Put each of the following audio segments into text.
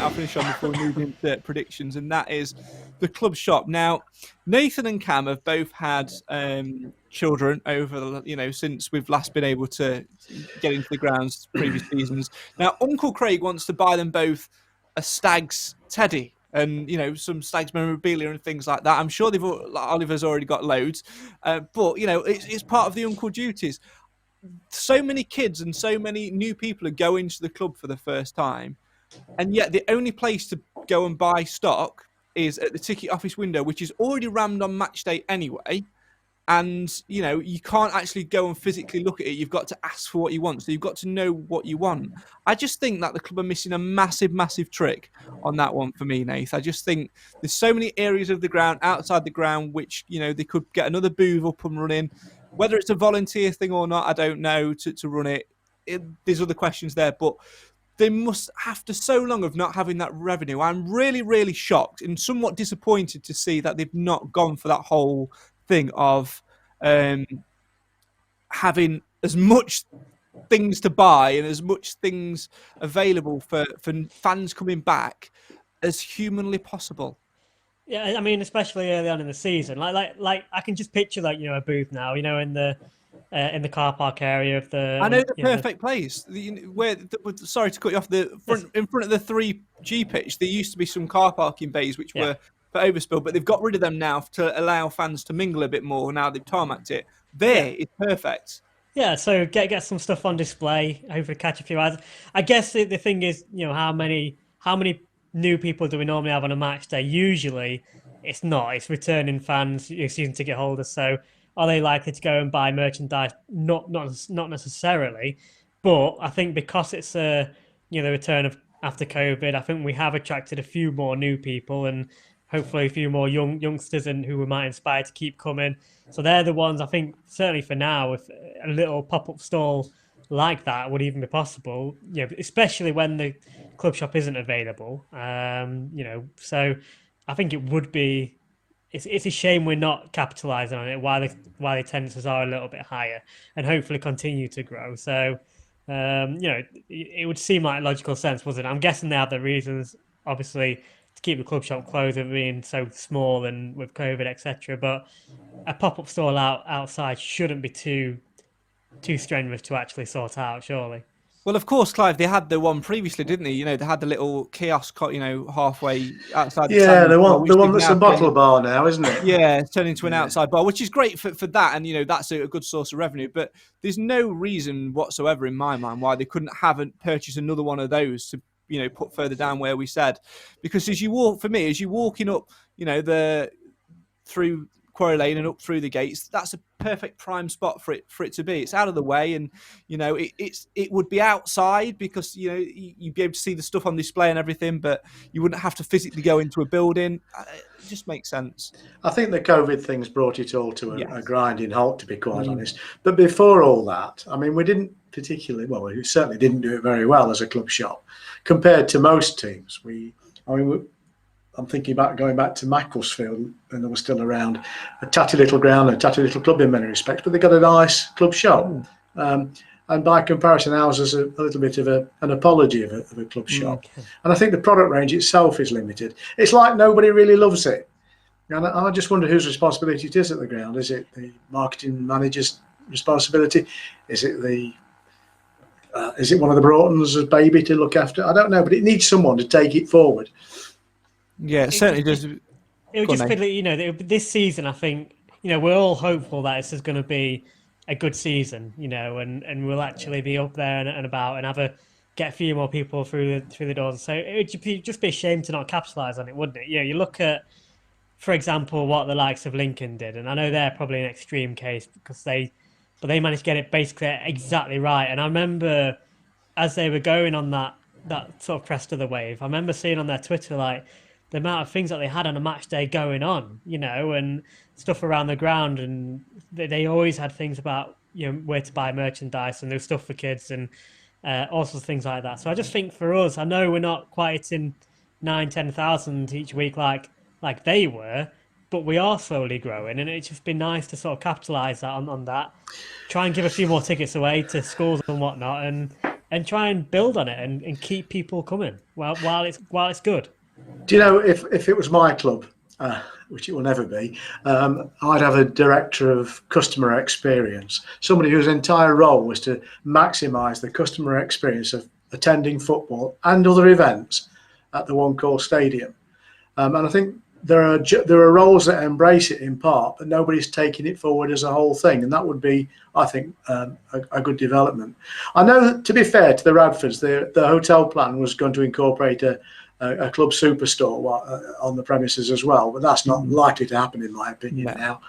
I'll finish on before we move into predictions, and that is the club shop. Now, Nathan and Cam have both had children over since we've last been able to get into the grounds previous seasons. Now, Uncle Craig wants to buy them both a Stags teddy and some Stags memorabilia and things like that. I'm sure Oliver's already got loads, but it's part of the uncle duties. So many kids and so many new people are going to the club for the first time, and yet the only place to go and buy stock is at the ticket office window, which is already rammed on match day anyway. And you can't actually go and physically look at it. You've got to ask for what you want, so you've got to know what you want. I just think that the club are missing a massive trick on that one for me, Nath. I just think there's so many areas of the ground, outside the ground, which they could get another booth up and running. Whether it's a volunteer thing or not, I don't know, to run it. There's other questions there, but they must, after so long of not having that revenue, I'm really shocked and somewhat disappointed to see that they've not gone for that whole thing of having as much things to buy and as much things available for fans coming back as humanly possible. Yeah, I mean, especially early on in the season, like I can just picture a booth now, in the car park area of the. I know the perfect place. Sorry to cut you off. In front of the 3G pitch, there used to be some car parking bays which were for overspill, but they've got rid of them now to allow fans to mingle a bit more. Now they've tarmacked it. Is perfect. Yeah, so get some stuff on display. Hopefully, catch a few eyes. I guess the thing is, how many new people do we normally have on a match day? Usually, it's not. It's returning fans, season ticket holders. So, are they likely to go and buy merchandise? Not necessarily, but I think because it's the return of after COVID, I think we have attracted a few more new people and hopefully a few more youngsters and who we might inspire to keep coming. So they're the ones I think certainly for now, if a little pop-up stall like that would even be possible, especially when the club shop isn't available. So I think it would be. It's a shame we're not capitalising on it while the attendances are a little bit higher and hopefully continue to grow. So it would seem like logical sense, wasn't it? I'm guessing they have the reasons, obviously, to keep the club shop closed and being so small and with COVID, etc. But a pop-up stall outside shouldn't be too strenuous to actually sort out, surely. Well, of course, Clive, they had the one previously, didn't they? They had the little kiosk, halfway outside. Yeah, the one that's a bottle bar now, isn't it? Yeah, it's turned into an outside bar, which is great for that, and that's a good source of revenue. But there's no reason whatsoever in my mind why they couldn't purchase another one of those to put further down where we said, because as you're walking up, through Quarry Lane and up through the gates, that's a perfect prime spot for it to be. It's out of the way, and it would be outside because you'd be able to see the stuff on display and everything, but you wouldn't have to physically go into a building. It just makes sense. I think the COVID thing's brought it all to a grinding halt, to be quite honest. But before all that, I mean, we didn't particularly we certainly didn't do it very well as a club shop compared to most teams. I'm thinking about going back to Macclesfield when they were still around. A tatty little ground, a tatty little club in many respects, but they got a nice club shop. And by comparison, ours is a little bit of an apology of a club shop. And I think the product range itself is limited. It's like nobody really loves it. And I just wonder whose responsibility it is at the ground. Is it the marketing manager's responsibility? Is it one of the Broughtons' baby to look after? I don't know, but it needs someone to take it forward. Yeah, it certainly does. It would just be, this season, I think, we're all hopeful that this is going to be a good season, and we'll actually be up there and about and get a few more people through the doors. So it would just be a shame to not capitalise on it, wouldn't it? You look at, for example, what the likes of Lincoln did, and I know they're probably an extreme case because they managed to get it basically exactly right. And I remember as they were going on that sort of crest of the wave, I remember seeing on their Twitter the amount of things that they had on a match day going on, and stuff around the ground, and they always had things about where to buy merchandise, and there was stuff for kids and all sorts of things like that. So I just think for us, I know we're not quite hitting 9,000-10,000 each week like they were, but we are slowly growing, and it's just been nice to sort of capitalise on that, try and give a few more tickets away to schools and whatnot, and and try and build on it and keep people coming while it's good. Do you know, if it was my club, which it will never be, I'd have a director of customer experience, somebody whose entire role was to maximise the customer experience of attending football and other events at the One Call Stadium. And I think there are roles that embrace it in part, but nobody's taking it forward as a whole thing, and that would be, I think, a good development. I know that, to be fair to the Radfords, the hotel plan was going to incorporate a club superstore on the premises as well, but that's not likely to happen, in my opinion, now.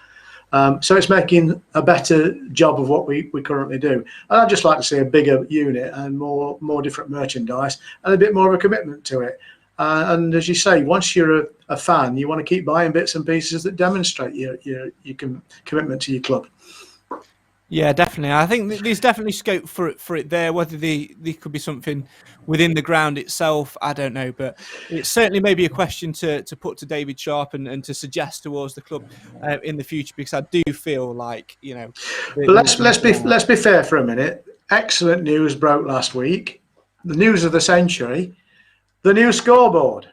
So it's making a better job of what we currently do. And I'd just like to see a bigger unit and more different merchandise and a bit more of a commitment to it. And as you say, once you're a fan, you want to keep buying bits and pieces that demonstrate your commitment to your club. Yeah, definitely. I think there's definitely scope for it there. Whether there could be something within the ground itself, I don't know. But it's certainly maybe a question to put to David Sharp and to suggest towards the club in the future, because I do feel like, you know. But let's be fair for a minute. Excellent news broke last week. The news of the century. The new scoreboard.